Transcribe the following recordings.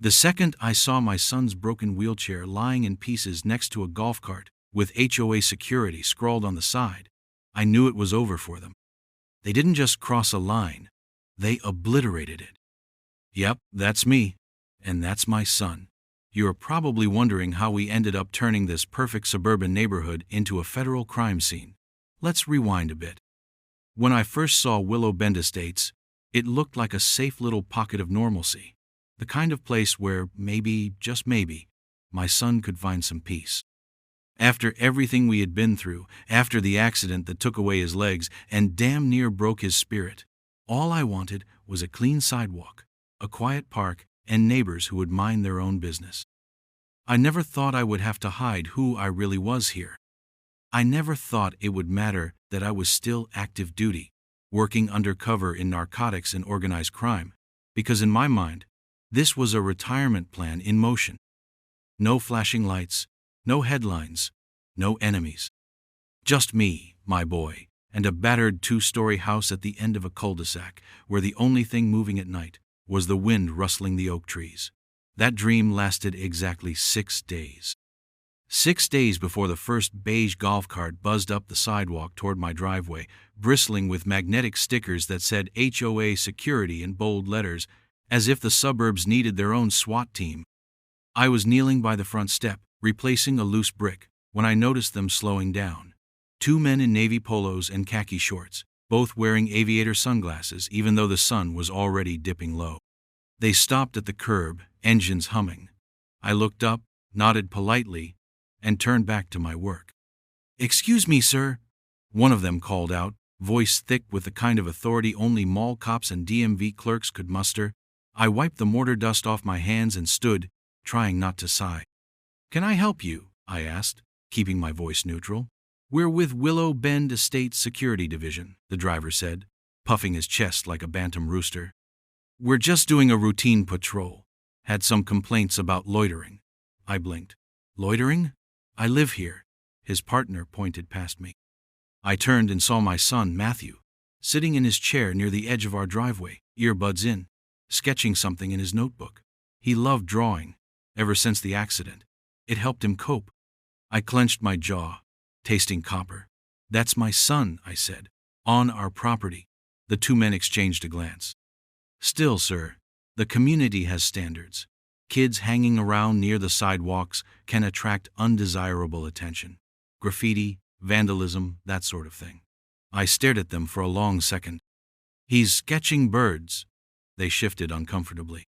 The second I saw my son's broken wheelchair lying in pieces next to a golf cart with HOA security scrawled on the side, I knew it was over for them. They didn't just cross a line, they obliterated it. Yep, that's me. And that's my son. You're probably wondering how we ended up turning this perfect suburban neighborhood into a federal crime scene. Let's rewind a bit. When I first saw Willow Bend Estates, it looked like a safe little pocket of normalcy. The kind of place where maybe, just maybe, my son could find some peace. After everything we had been through, after the accident that took away his legs and damn near broke his spirit, all I wanted was a clean sidewalk, a quiet park, and neighbors who would mind their own business. I never thought I would have to hide who I really was here. I never thought it would matter that I was still active duty, working undercover in narcotics and organized crime, because in my mind, this was a retirement plan in motion. No flashing lights, no headlines, no enemies. Just me, my boy, and a battered 2-story house at the end of a cul-de-sac where the only thing moving at night was the wind rustling the oak trees. That dream lasted exactly 6 days. 6 days before the first beige golf cart buzzed up the sidewalk toward my driveway, bristling with magnetic stickers that said HOA security in bold letters, as if the suburbs needed their own SWAT team. I was kneeling by the front step, replacing a loose brick, when I noticed them slowing down. 2 men in navy polos and khaki shorts, both wearing aviator sunglasses even though the sun was already dipping low. They stopped at the curb, engines humming. I looked up, nodded politely, and turned back to my work. "Excuse me, sir," one of them called out, voice thick with the kind of authority only mall cops and DMV clerks could muster. I wiped the mortar dust off my hands and stood, trying not to sigh. "Can I help you?" I asked, keeping my voice neutral. "We're with Willow Bend Estates Security Division," the driver said, puffing his chest like a bantam rooster. "We're just doing a routine patrol. Had some complaints about loitering." I blinked. "Loitering? I live here." His partner pointed past me. I turned and saw my son, Matthew, sitting in his chair near the edge of our driveway, earbuds in, sketching something in his notebook. He loved drawing, ever since the accident. It helped him cope. I clenched my jaw, tasting copper. "That's my son," I said. "On our property." The 2 men exchanged a glance. "Still, sir, the community has standards. Kids hanging around near the sidewalks can attract undesirable attention. Graffiti, vandalism, that sort of thing." I stared at them for a long second. "He's sketching birds." They shifted uncomfortably.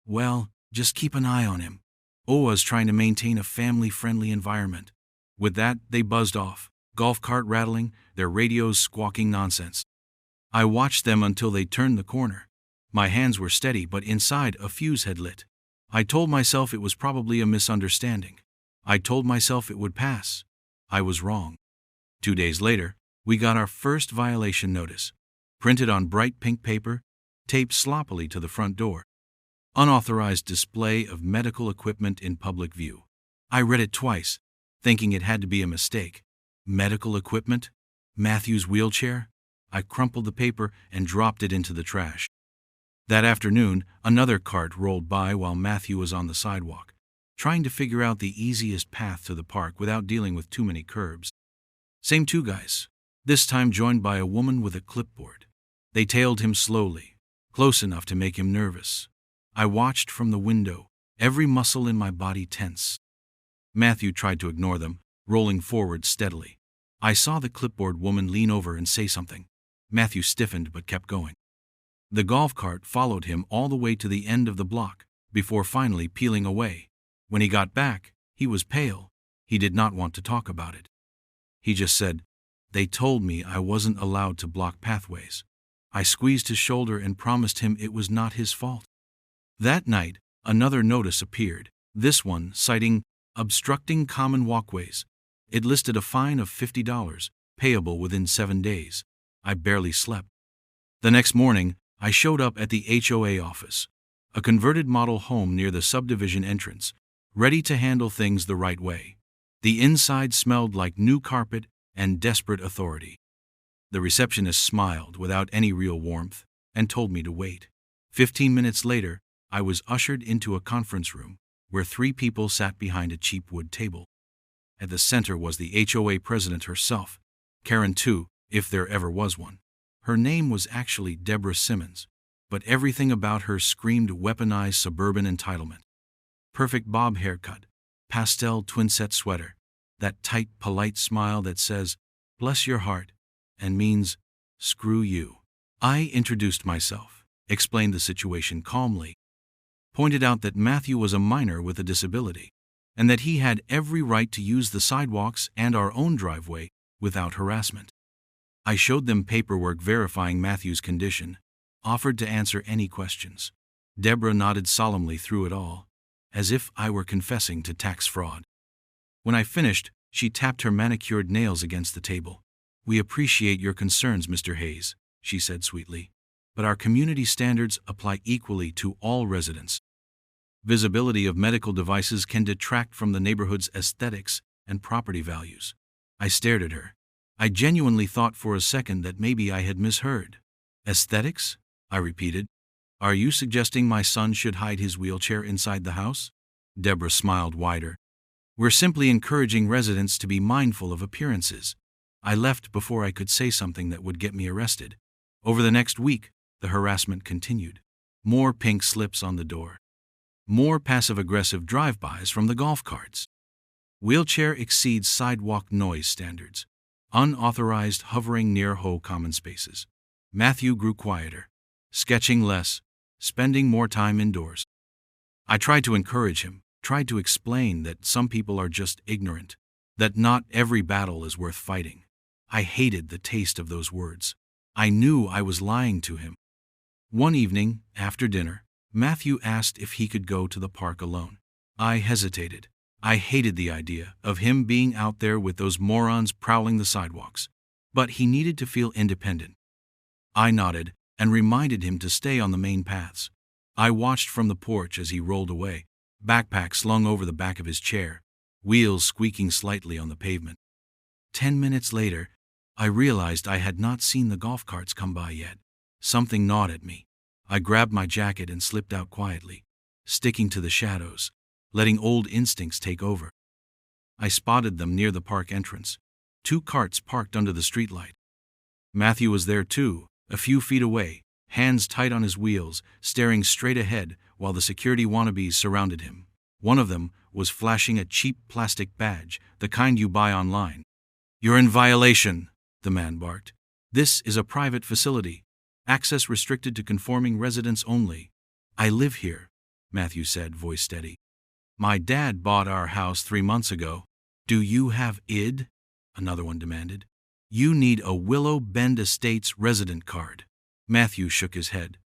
"Well, just keep an eye on him. HOA's trying to maintain a family-friendly environment." With that, they buzzed off, golf cart rattling, their radios squawking nonsense. I watched them until they turned the corner. My hands were steady, but inside a fuse had lit. I told myself it was probably a misunderstanding. I told myself it would pass. I was wrong. 2 days later, we got our first violation notice, printed on bright pink paper, taped sloppily to the front door. Unauthorized display of medical equipment in public view. I read it twice, thinking it had to be a mistake. Medical equipment? Matthew's wheelchair? I crumpled the paper and dropped it into the trash. That afternoon, another cart rolled by while Matthew was on the sidewalk, trying to figure out the easiest path to the park without dealing with too many curbs. Same 2 guys, this time joined by a woman with a clipboard. They tailed him slowly, close enough to make him nervous. I watched from the window, every muscle in my body tense. Matthew tried to ignore them, rolling forward steadily. I saw the clipboard woman lean over and say something. Matthew stiffened but kept going. The golf cart followed him all the way to the end of the block, before finally peeling away. When he got back, he was pale. He did not want to talk about it. He just said, "They told me I wasn't allowed to block pathways." I squeezed his shoulder and promised him it was not his fault. That night, another notice appeared, this one citing obstructing common walkways. It listed a fine of $50, payable within 7 days. I barely slept. The next morning, I showed up at the HOA office, a converted model home near the subdivision entrance, ready to handle things the right way. The inside smelled like new carpet and desperate authority. The receptionist smiled without any real warmth and told me to wait. 15 minutes later, I was ushered into a conference room, where 3 people sat behind a cheap wood table. At the center was the HOA president herself, Karen too, if there ever was one. Her name was actually Deborah Simmons, but everything about her screamed weaponized suburban entitlement. Perfect bob haircut, pastel twinset sweater, that tight, polite smile that says, "Bless your heart," and means, "Screw you." I introduced myself, explained the situation calmly, pointed out that Matthew was a minor with a disability, and that he had every right to use the sidewalks and our own driveway without harassment. I showed them paperwork verifying Matthew's condition, offered to answer any questions. Deborah nodded solemnly through it all, as if I were confessing to tax fraud. When I finished, she tapped her manicured nails against the table. "We appreciate your concerns, Mr. Hayes," she said sweetly, "but our community standards apply equally to all residents. Visibility of medical devices can detract from the neighborhood's aesthetics and property values." I stared at her. I genuinely thought for a second that maybe I had misheard. "Aesthetics?" I repeated. "Are you suggesting my son should hide his wheelchair inside the house?" Deborah smiled wider. "We're simply encouraging residents to be mindful of appearances." I left before I could say something that would get me arrested. Over the next week, the harassment continued. More pink slips on the door. More passive-aggressive drive-bys from the golf carts. Wheelchair exceeds sidewalk noise standards. Unauthorized hovering near HOA common spaces. Matthew grew quieter, sketching less, spending more time indoors. I tried to encourage him, tried to explain that some people are just ignorant, that not every battle is worth fighting. I hated the taste of those words. I knew I was lying to him. One evening, after dinner, Matthew asked if he could go to the park alone. I hesitated. I hated the idea of him being out there with those morons prowling the sidewalks. But he needed to feel independent. I nodded and reminded him to stay on the main paths. I watched from the porch as he rolled away, backpack slung over the back of his chair, wheels squeaking slightly on the pavement. 10 minutes later, I realized I had not seen the golf carts come by yet. Something gnawed at me. I grabbed my jacket and slipped out quietly, sticking to the shadows, letting old instincts take over. I spotted them near the park entrance, 2 carts parked under the streetlight. Matthew was there too, a few feet away, hands tight on his wheels, staring straight ahead while the security wannabes surrounded him. One of them was flashing a cheap plastic badge, the kind you buy online. "You're in violation," the man barked. "This is a private facility. Access restricted to conforming residents only." "I live here," Matthew said, voice steady. "My dad bought our house 3 months ago." "Do you have ID?" another one demanded. "You need a Willow Bend Estates resident card." Matthew shook his head.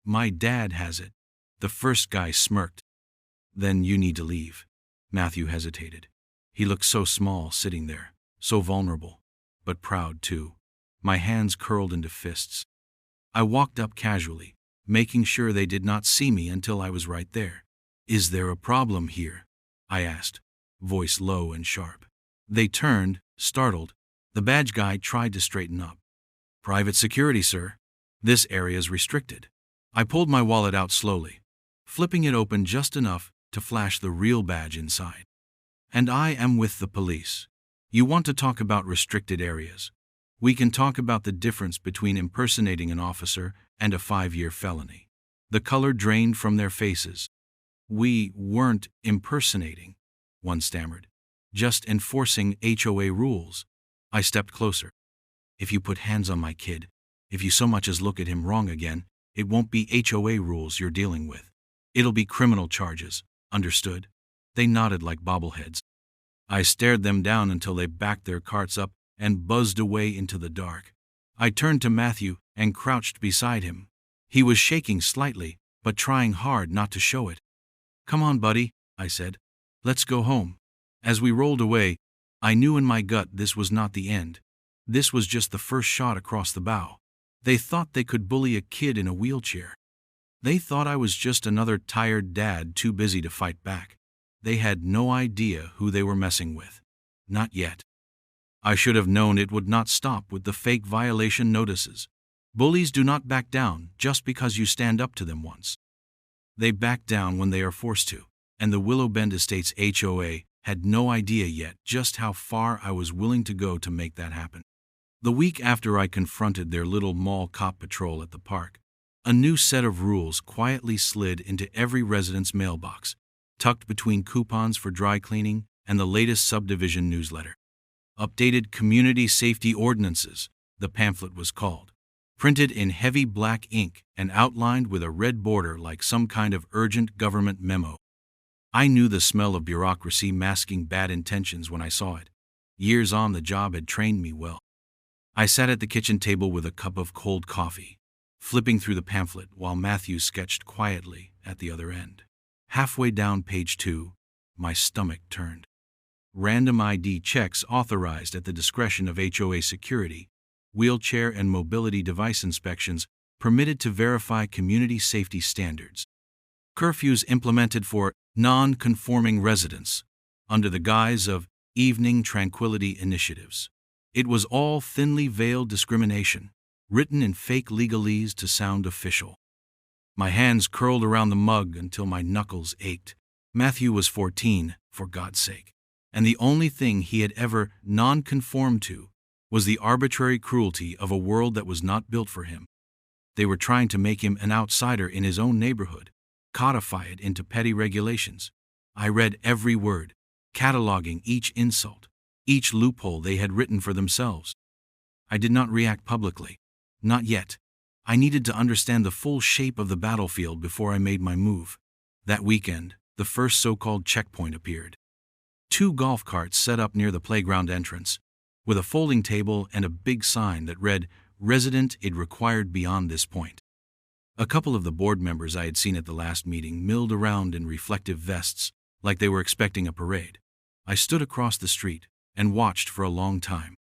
"My dad has it." The first guy smirked. "Then you need to leave." Matthew hesitated. He looked so small sitting there, so vulnerable, but proud too. My hands curled into fists. I walked up casually, making sure they did not see me until I was right there. "Is there a problem here?" I asked, voice low and sharp. They turned, startled. The badge guy tried to straighten up. "Private security, sir. This area's restricted." I pulled my wallet out slowly, flipping it open just enough to flash the real badge inside. "And I am with the police. You want to talk about restricted areas? We can talk about the difference between impersonating an officer and a 5-year felony." The color drained from their faces. "We weren't impersonating," one stammered. "Just enforcing HOA rules." I stepped closer. "If you put hands on my kid, if you so much as look at him wrong again, it won't be HOA rules you're dealing with. It'll be criminal charges. Understood?" They nodded like bobbleheads. I stared them down until they backed their carts up and buzzed away into the dark. I turned to Matthew and crouched beside him. He was shaking slightly, but trying hard not to show it. "Come on, buddy," I said. "Let's go home." As we rolled away, I knew in my gut this was not the end. This was just the first shot across the bow. They thought they could bully a kid in a wheelchair. They thought I was just another tired dad too busy to fight back. They had no idea who they were messing with. Not yet. I should have known it would not stop with the fake violation notices. Bullies do not back down just because you stand up to them once. They back down when they are forced to, and the Willow Bend Estates HOA had no idea yet just how far I was willing to go to make that happen. The week after I confronted their little mall cop patrol at the park, a new set of rules quietly slid into every resident's mailbox, tucked between coupons for dry cleaning and the latest subdivision newsletter. Updated Community Safety Ordinances, the pamphlet was called, printed in heavy black ink and outlined with a red border like some kind of urgent government memo. I knew the smell of bureaucracy masking bad intentions when I saw it. Years on the job had trained me well. I sat at the kitchen table with a cup of cold coffee, flipping through the pamphlet while Matthew sketched quietly at the other end. Halfway down page 2, my stomach turned. Random ID checks authorized at the discretion of HOA security, wheelchair and mobility device inspections permitted to verify community safety standards. Curfews implemented for non-conforming residents under the guise of evening tranquility initiatives. It was all thinly veiled discrimination, written in fake legalese to sound official. My hands curled around the mug until my knuckles ached. Matthew was 14, for God's sake, and the only thing he had ever non-conformed to was the arbitrary cruelty of a world that was not built for him. They were trying to make him an outsider in his own neighborhood, codify it into petty regulations. I read every word, cataloging each insult, each loophole they had written for themselves. I did not react publicly. Not yet. I needed to understand the full shape of the battlefield before I made my move. That weekend, the first so-called checkpoint appeared. 2 golf carts set up near the playground entrance, with a folding table and a big sign that read, "Resident ID required beyond this point." A couple of the board members I had seen at the last meeting milled around in reflective vests, like they were expecting a parade. I stood across the street and watched for a long time.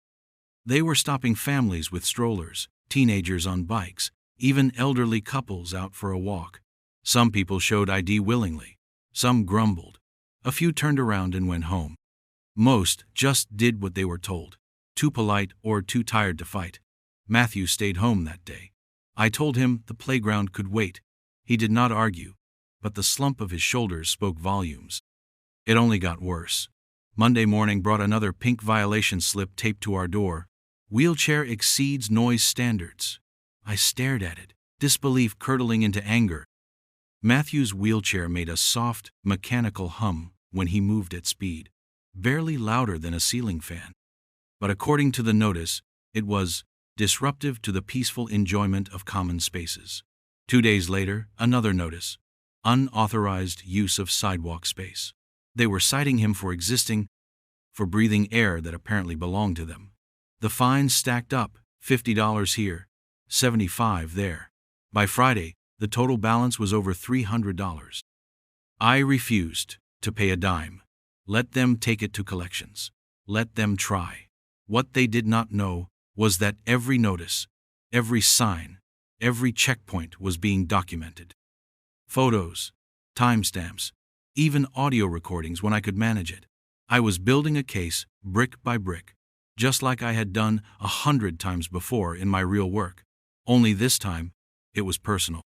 They were stopping families with strollers, teenagers on bikes, even elderly couples out for a walk. Some people showed ID willingly. Some grumbled. A few turned around and went home. Most just did what they were told, too polite or too tired to fight. Matthew stayed home that day. I told him the playground could wait. He did not argue, but the slump of his shoulders spoke volumes. It only got worse. Monday morning brought another pink violation slip taped to our door. Wheelchair exceeds noise standards. I stared at it, disbelief curdling into anger. Matthew's wheelchair made a soft, mechanical hum when he moved at speed, barely louder than a ceiling fan. But according to the notice, it was disruptive to the peaceful enjoyment of common spaces. 2 days later, another notice: unauthorized use of sidewalk space. They were citing him for breathing air that apparently belonged to them. The fines stacked up, $50 here, $75 there. By Friday, the total balance was over $300. I refused to pay a dime. Let them take it to collections. Let them try. What they did not know was that every notice, every sign, every checkpoint was being documented. Photos, timestamps, even audio recordings when I could manage it. I was building a case, brick by brick, just like I had done 100 times before in my real work. Only this time, it was personal.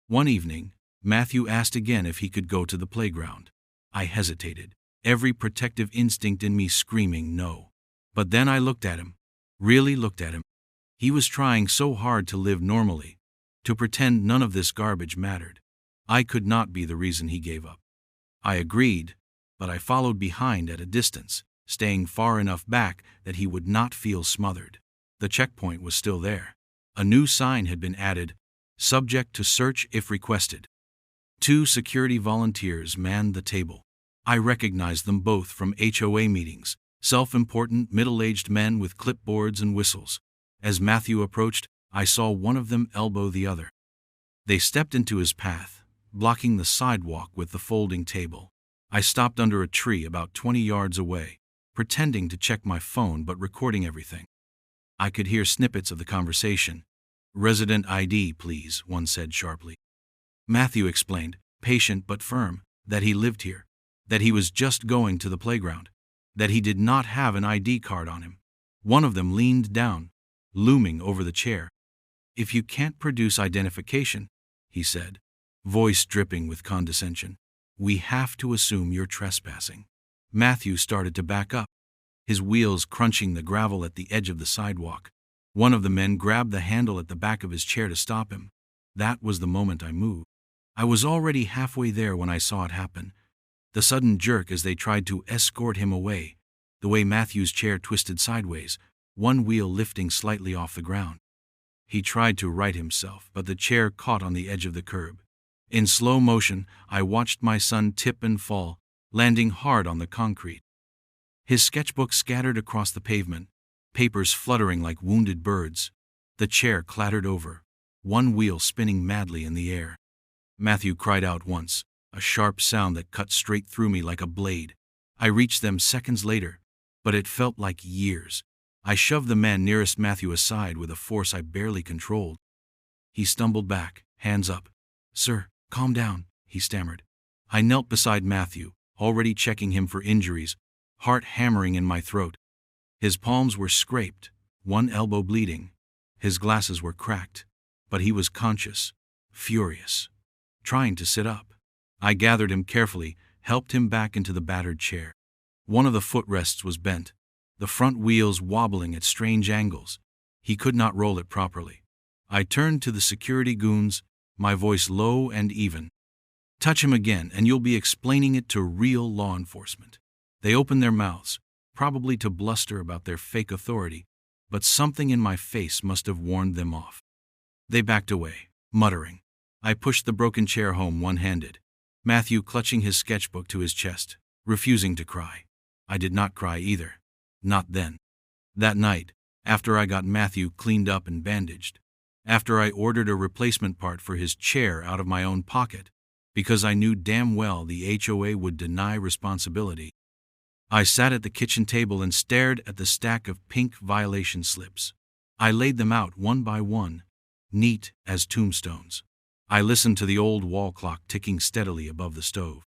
One evening, Matthew asked again if he could go to the playground. I hesitated, every protective instinct in me screaming no. But then I looked at him, really looked at him. He was trying so hard to live normally, to pretend none of this garbage mattered. I could not be the reason he gave up. I agreed, but I followed behind at a distance, staying far enough back that he would not feel smothered. The checkpoint was still there. A new sign had been added, subject to search if requested. 2 security volunteers manned the table. I recognized them both from HOA meetings, self-important middle-aged men with clipboards and whistles. As Matthew approached, I saw one of them elbow the other. They stepped into his path, blocking the sidewalk with the folding table. I stopped under a tree about 20 yards away, pretending to check my phone but recording everything. I could hear snippets of the conversation. "Resident ID, please," one said sharply. Matthew explained, patient but firm, that he lived here, that he was just going to the playground, that he did not have an ID card on him. One of them leaned down, looming over the chair. "If you can't produce identification," he said, voice dripping with condescension. "We have to assume you're trespassing." Matthew started to back up, his wheels crunching the gravel at the edge of the sidewalk. One of the men grabbed the handle at the back of his chair to stop him. That was the moment I moved. I was already halfway there when I saw it happen. The sudden jerk as they tried to escort him away, the way Matthew's chair twisted sideways, one wheel lifting slightly off the ground. He tried to right himself, but the chair caught on the edge of the curb. In slow motion, I watched my son tip and fall, landing hard on the concrete. His sketchbook scattered across the pavement, papers fluttering like wounded birds. The chair clattered over, one wheel spinning madly in the air. Matthew cried out once, a sharp sound that cut straight through me like a blade. I reached them seconds later, but it felt like years. I shoved the man nearest Matthew aside with a force I barely controlled. He stumbled back, hands up. "Sir, calm down," he stammered. I knelt beside Matthew, already checking him for injuries, heart hammering in my throat. His palms were scraped, one elbow bleeding. His glasses were cracked, but he was conscious, furious, trying to sit up. I gathered him carefully, helped him back into the battered chair. One of the footrests was bent, the front wheels wobbling at strange angles. He could not roll it properly. I turned to the security goons, my voice low and even. "Touch him again, and you'll be explaining it to real law enforcement." They opened their mouths, probably to bluster about their fake authority, but something in my face must have warned them off. They backed away, muttering. I pushed the broken chair home one-handed, Matthew clutching his sketchbook to his chest, refusing to cry. I did not cry either. Not then. That night, after I got Matthew cleaned up and bandaged, after I ordered a replacement part for his chair out of my own pocket, because I knew damn well the HOA would deny responsibility, I sat at the kitchen table and stared at the stack of pink violation slips. I laid them out one by one, neat as tombstones. I listened to the old wall clock ticking steadily above the stove.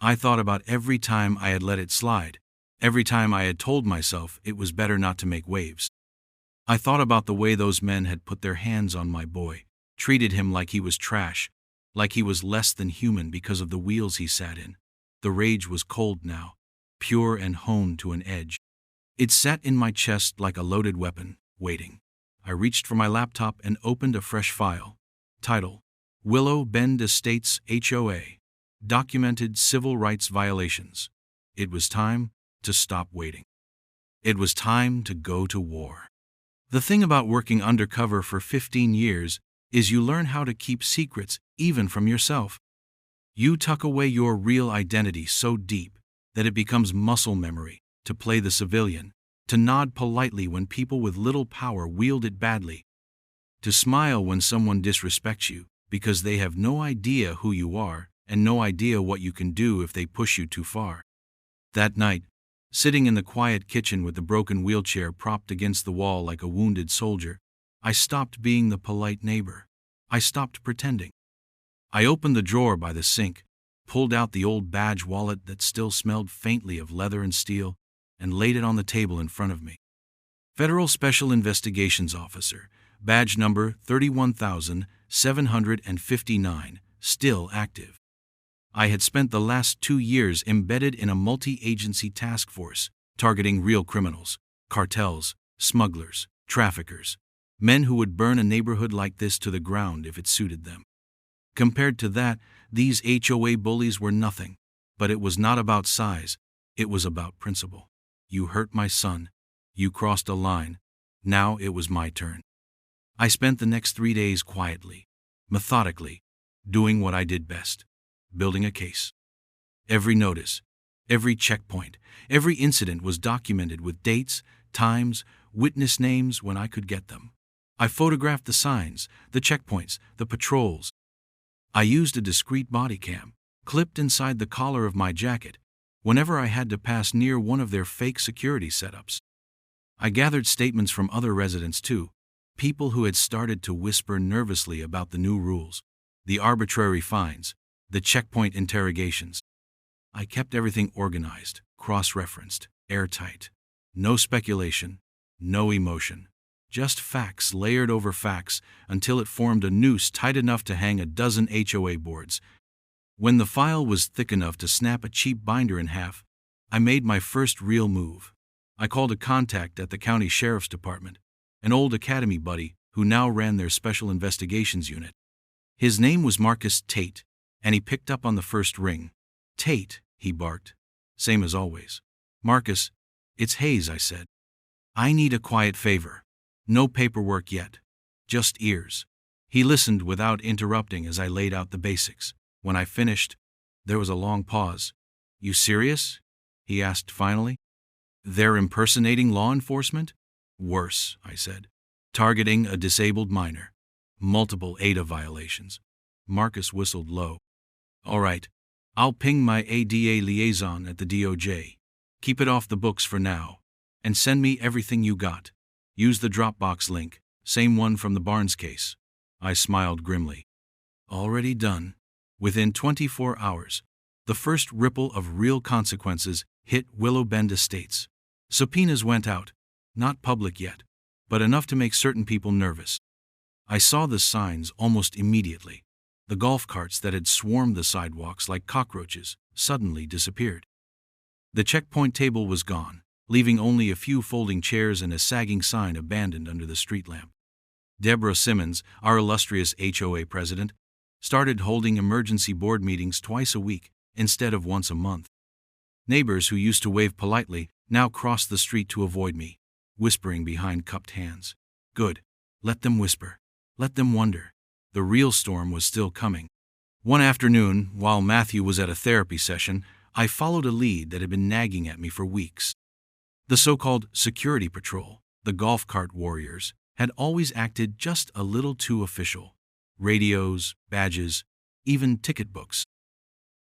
I thought about every time I had let it slide, every time I had told myself it was better not to make waves. I thought about the way those men had put their hands on my boy, treated him like he was trash, like he was less than human because of the wheels he sat in. The rage was cold now, pure and honed to an edge. It sat in my chest like a loaded weapon, waiting. I reached for my laptop and opened a fresh file. Title: Willow Bend Estates HOA. Documented civil rights violations. It was time to stop waiting. It was time to go to war. The thing about working undercover for 15 years is you learn how to keep secrets even from yourself. You tuck away your real identity so deep that it becomes muscle memory to play the civilian, to nod politely when people with little power wield it badly, to smile when someone disrespects you because they have no idea who you are and no idea what you can do if they push you too far. That night, sitting in the quiet kitchen with the broken wheelchair propped against the wall like a wounded soldier, I stopped being the polite neighbor. I stopped pretending. I opened the drawer by the sink, pulled out the old badge wallet that still smelled faintly of leather and steel, and laid it on the table in front of me. Federal Special Investigations Officer, badge number 31,759, still active. I had spent the last 2 years embedded in a multi-agency task force, targeting real criminals, cartels, smugglers, traffickers, men who would burn a neighborhood like this to the ground if it suited them. Compared to that, these HOA bullies were nothing, but it was not about size, it was about principle. You hurt my son, you crossed a line, now it was my turn. I spent the next 3 days quietly, methodically, doing what I did best, building a case. Every notice, every checkpoint, every incident was documented with dates, times, witness names when I could get them. I photographed the signs, the checkpoints, the patrols. I used a discreet body cam, clipped inside the collar of my jacket, whenever I had to pass near one of their fake security setups. I gathered statements from other residents too, people who had started to whisper nervously about the new rules, the arbitrary fines, the checkpoint interrogations. I kept everything organized, cross-referenced, airtight. No speculation, no emotion, Just facts layered over facts until it formed a noose tight enough to hang a dozen HOA boards. When the file was thick enough to snap a cheap binder in half, I made my first real move. I called a contact at the county sheriff's department, an old academy buddy who now ran their special investigations unit. His name was Marcus Tate, and he picked up on the first ring. "Tate," he barked. Same as always. "Marcus, it's Hayes," I said. "I need a quiet favor. No paperwork yet. Just ears." He listened without interrupting as I laid out the basics. When I finished, there was a long pause. "You serious?" he asked finally. "They're impersonating law enforcement?" "Worse," I said. "Targeting a disabled minor. Multiple ADA violations." Marcus whistled low. "All right, I'll ping my ADA liaison at the DOJ. Keep it off the books for now, and send me everything you got. Use the Dropbox link, same one from the Barnes case." I smiled grimly. Already done. Within 24 hours, the first ripple of real consequences hit Willow Bend Estates. Subpoenas went out, not public yet, but enough to make certain people nervous. I saw the signs almost immediately. The golf carts that had swarmed the sidewalks like cockroaches suddenly disappeared. The checkpoint table was gone, leaving only a few folding chairs and a sagging sign abandoned under the street lamp. Deborah Simmons, our illustrious HOA president, started holding emergency board meetings twice a week instead of once a month. Neighbors who used to wave politely now crossed the street to avoid me, whispering behind cupped hands. Good. Let them whisper. Let them wonder. The real storm was still coming. One afternoon, while Matthew was at a therapy session, I followed a lead that had been nagging at me for weeks. The so-called security patrol, the golf cart warriors, had always acted just a little too official. Radios, badges, even ticket books.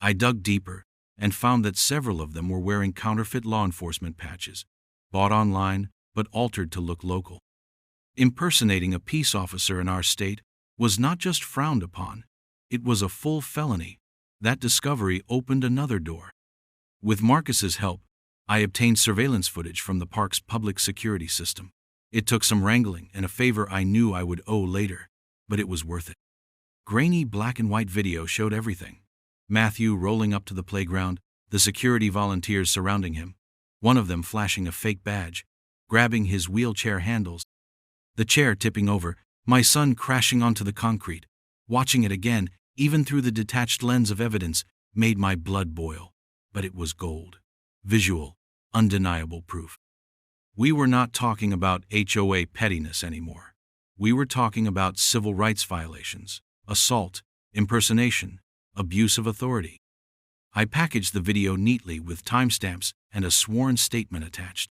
I dug deeper and found that several of them were wearing counterfeit law enforcement patches, bought online but altered to look local. Impersonating a peace officer in our state was not just frowned upon, it was a full felony. That discovery opened another door. With Marcus's help, I obtained surveillance footage from the park's public security system. It took some wrangling and a favor I knew I would owe later, but it was worth it. Grainy black and white video showed everything. Matthew rolling up to the playground, the security volunteers surrounding him, one of them flashing a fake badge, grabbing his wheelchair handles, the chair tipping over, my son crashing onto the concrete. Watching it again, even through the detached lens of evidence, made my blood boil. But it was gold. Visual, undeniable proof. We were not talking about HOA pettiness anymore. We were talking about civil rights violations, assault, impersonation, abuse of authority. I packaged the video neatly with timestamps and a sworn statement attached.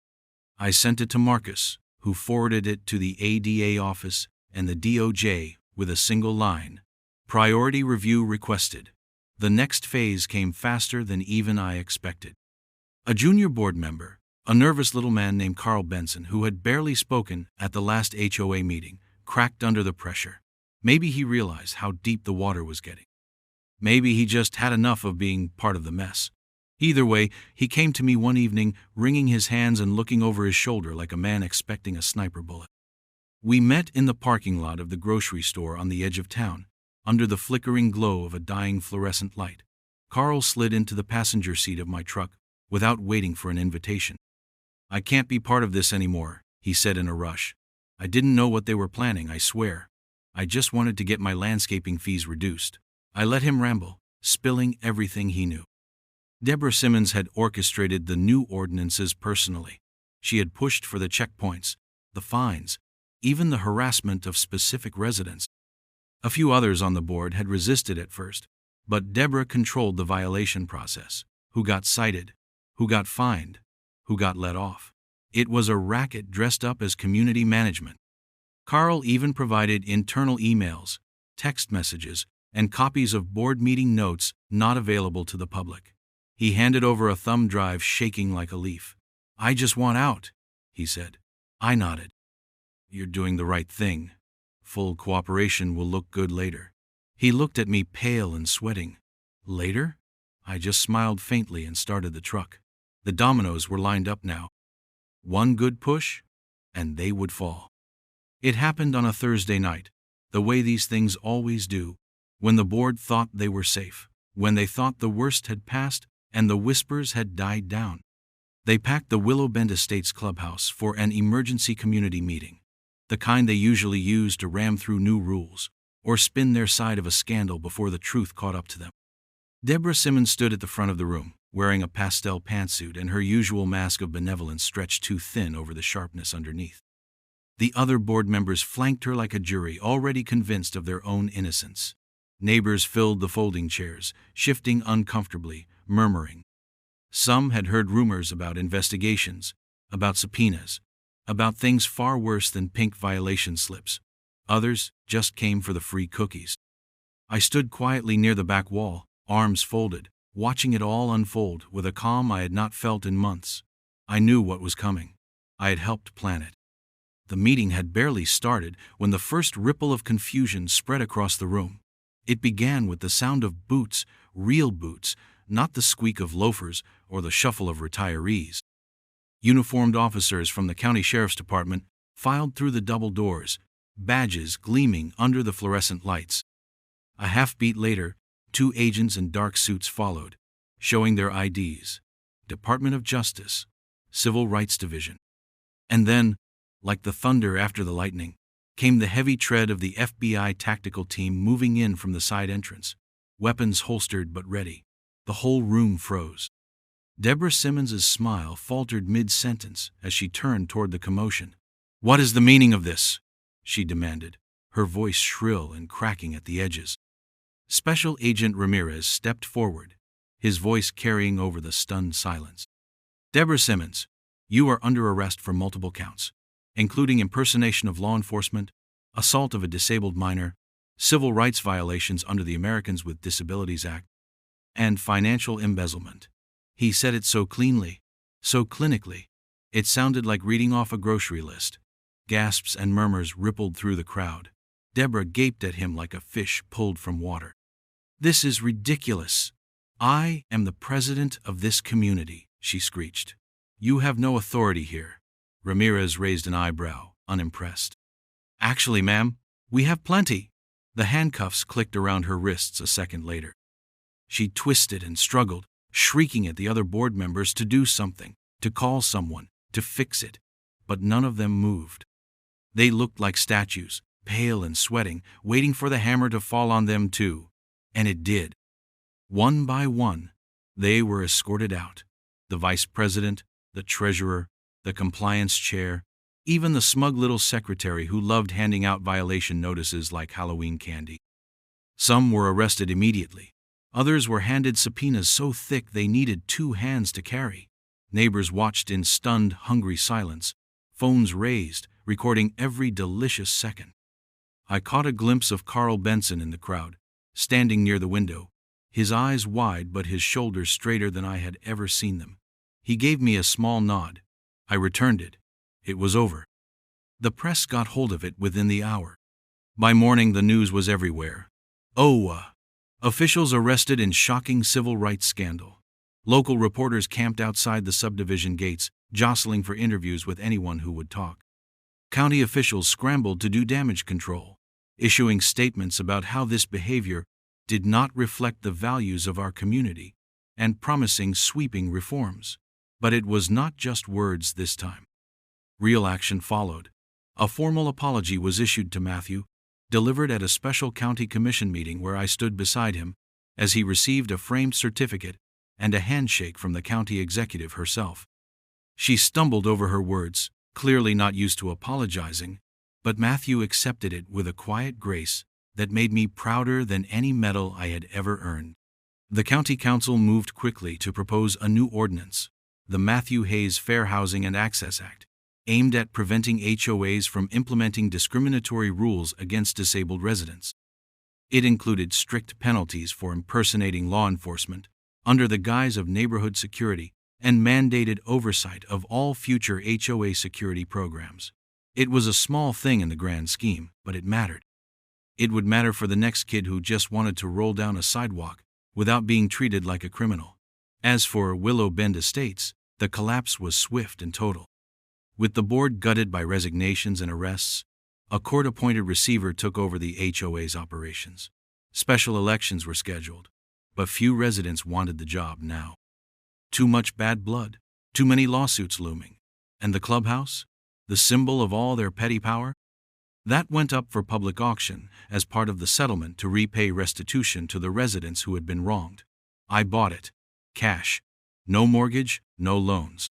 I sent it to Marcus, who forwarded it to the ADA office and the DOJ with a single line: "Priority review requested." The next phase came faster than even I expected. A junior board member, a nervous little man named Carl Benson, who had barely spoken at the last HOA meeting, cracked under the pressure. Maybe he realized how deep the water was getting. Maybe he just had enough of being part of the mess. Either way, he came to me one evening, wringing his hands and looking over his shoulder like a man expecting a sniper bullet. We met in the parking lot of the grocery store on the edge of town, under the flickering glow of a dying fluorescent light. Carl slid into the passenger seat of my truck without waiting for an invitation. "I can't be part of this anymore," he said in a rush. "I didn't know what they were planning, I swear. I just wanted to get my landscaping fees reduced." I let him ramble, spilling everything he knew. Deborah Simmons had orchestrated the new ordinances personally. She had pushed for the checkpoints, the fines, even the harassment of specific residents. A few others on the board had resisted at first, but Deborah controlled the violation process: who got cited, who got fined, who got let off. It was a racket dressed up as community management. Carl even provided internal emails, text messages, and copies of board meeting notes not available to the public. He handed over a thumb drive shaking like a leaf. "I just want out," he said. I nodded. "You're doing the right thing. Full cooperation will look good later." He looked at me pale and sweating. "Later?" I just smiled faintly and started the truck. The dominoes were lined up now. One good push, and they would fall. It happened on a Thursday night, the way these things always do, when the board thought they were safe, when they thought the worst had passed and the whispers had died down. They packed the Willow Bend Estates clubhouse for an emergency community meeting, the kind they usually use to ram through new rules or spin their side of a scandal before the truth caught up to them. Deborah Simmons stood at the front of the room, wearing a pastel pantsuit, and her usual mask of benevolence stretched too thin over the sharpness underneath. The other board members flanked her like a jury already convinced of their own innocence. Neighbors filled the folding chairs, shifting uncomfortably, murmuring. Some had heard rumors about investigations, about subpoenas, about things far worse than pink violation slips. Others just came for the free cookies. I stood quietly near the back wall, arms folded, watching it all unfold with a calm I had not felt in months. I knew what was coming. I had helped plan it. The meeting had barely started when the first ripple of confusion spread across the room. It began with the sound of boots, real boots, not the squeak of loafers or the shuffle of retirees. Uniformed officers from the county sheriff's department filed through the double doors, badges gleaming under the fluorescent lights. A half-beat later, 2 agents in dark suits followed, showing their IDs. Department of Justice, Civil Rights Division. And then, like the thunder after the lightning, came the heavy tread of the FBI tactical team moving in from the side entrance, weapons holstered but ready. The whole room froze. Deborah Simmons's smile faltered mid-sentence as she turned toward the commotion. "What is the meaning of this?" she demanded, her voice shrill and cracking at the edges. Special Agent Ramirez stepped forward, his voice carrying over the stunned silence. "Deborah Simmons, you are under arrest for multiple counts, including impersonation of law enforcement, assault of a disabled minor, civil rights violations under the Americans with Disabilities Act, and financial embezzlement." He said it so cleanly, so clinically. It sounded like reading off a grocery list. Gasps and murmurs rippled through the crowd. Deborah gaped at him like a fish pulled from water. "This is ridiculous. I am the president of this community," she screeched. "You have no authority here." Ramirez raised an eyebrow, unimpressed. "Actually, ma'am, we have plenty." The handcuffs clicked around her wrists a second later. She twisted and struggled, shrieking at the other board members to do something, to call someone, to fix it. But none of them moved. They looked like statues, pale and sweating, waiting for the hammer to fall on them too. And it did. One by one, they were escorted out. The vice president, the treasurer, the compliance chair, even the smug little secretary who loved handing out violation notices like Halloween candy. Some were arrested immediately. Others were handed subpoenas so thick they needed 2 hands to carry. Neighbors watched in stunned, hungry silence, phones raised, recording every delicious second. I caught a glimpse of Carl Benson in the crowd, standing near the window, his eyes wide but his shoulders straighter than I had ever seen them. He gave me a small nod. I returned it. It was over. The press got hold of it within the hour. By morning the news was everywhere. Officials arrested in shocking civil rights scandal. Local reporters camped outside the subdivision gates, jostling for interviews with anyone who would talk. County officials scrambled to do damage control, issuing statements about how this behavior did not reflect the values of our community, and promising sweeping reforms. But it was not just words this time. Real action followed. A formal apology was issued to Matthew, delivered at a special county commission meeting where I stood beside him, as he received a framed certificate and a handshake from the county executive herself. She stumbled over her words, clearly not used to apologizing, but Matthew accepted it with a quiet grace that made me prouder than any medal I had ever earned. The county council moved quickly to propose a new ordinance, the Matthew Hayes Fair Housing and Access Act, aimed at preventing HOAs from implementing discriminatory rules against disabled residents. It included strict penalties for impersonating law enforcement under the guise of neighborhood security and mandated oversight of all future HOA security programs. It was a small thing in the grand scheme, but it mattered. It would matter for the next kid who just wanted to roll down a sidewalk without being treated like a criminal. As for Willow Bend Estates, the collapse was swift and total. With the board gutted by resignations and arrests, A court-appointed receiver took over the HOA's operations. Special elections were scheduled, but few residents wanted the job now. Too much bad blood, too many lawsuits looming. And the clubhouse? The symbol of all their petty power? That went up for public auction as part of the settlement to repay restitution to the residents who had been wronged. I bought it. Cash. No mortgage, no loans.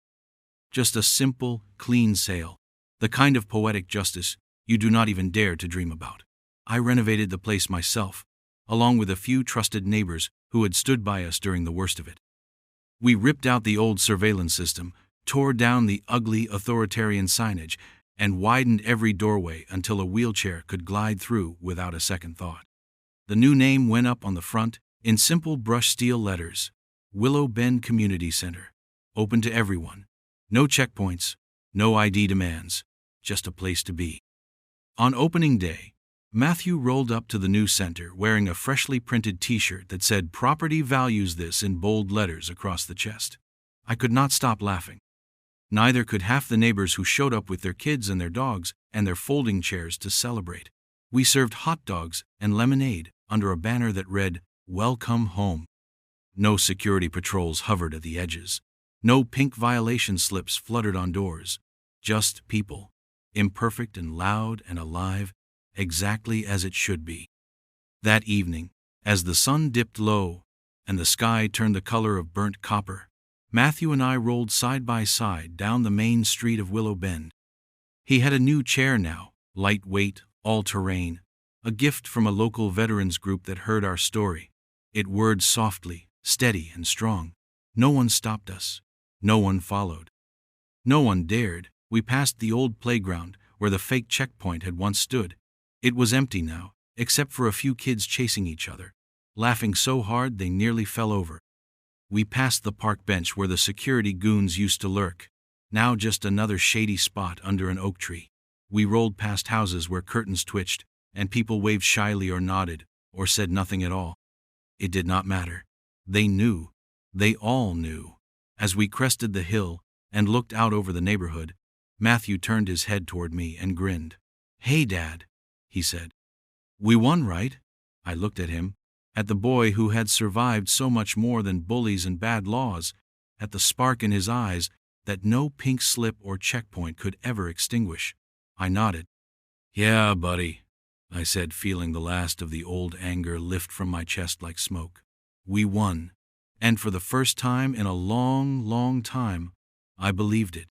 Just a simple, clean sale. The kind of poetic justice you do not even dare to dream about. I renovated the place myself, along with a few trusted neighbors who had stood by us during the worst of it. We ripped out the old surveillance system, tore down the ugly authoritarian signage, and widened every doorway until a wheelchair could glide through without a second thought. The new name went up on the front in simple brushed steel letters: Willow Bend Community Center. Open to everyone. No checkpoints, no ID demands, just a place to be. On opening day, Matthew rolled up to the new center wearing a freshly printed t-shirt that said "Property values this" in bold letters across the chest. I could not stop laughing. Neither could half the neighbors who showed up with their kids and their dogs and their folding chairs to celebrate. We served hot dogs and lemonade under a banner that read, "Welcome home." No security patrols hovered at the edges. No pink violation slips fluttered on doors. Just people, imperfect and loud and alive, exactly as it should be. That evening, as the sun dipped low and the sky turned the color of burnt copper, Matthew and I rolled side by side down the main street of Willow Bend. He had a new chair now, lightweight, all-terrain, a gift from a local veterans group that heard our story. It whirred softly, steady and strong. No one stopped us. No one followed. No one dared. We passed the old playground where the fake checkpoint had once stood. It was empty now, except for a few kids chasing each other, laughing so hard they nearly fell over. We passed the park bench where the security goons used to lurk, now just another shady spot under an oak tree. We rolled past houses where curtains twitched, and people waved shyly or nodded, or said nothing at all. It did not matter. They knew. They all knew. As we crested the hill and looked out over the neighborhood, Matthew turned his head toward me and grinned. "Hey, Dad," he said. "We won, right?" I looked at him, at the boy who had survived so much more than bullies and bad laws, at the spark in his eyes that no pink slip or checkpoint could ever extinguish. I nodded. "Yeah, buddy," I said, feeling the last of the old anger lift from my chest like smoke. We won, and for the first time in a long, long time, I believed it.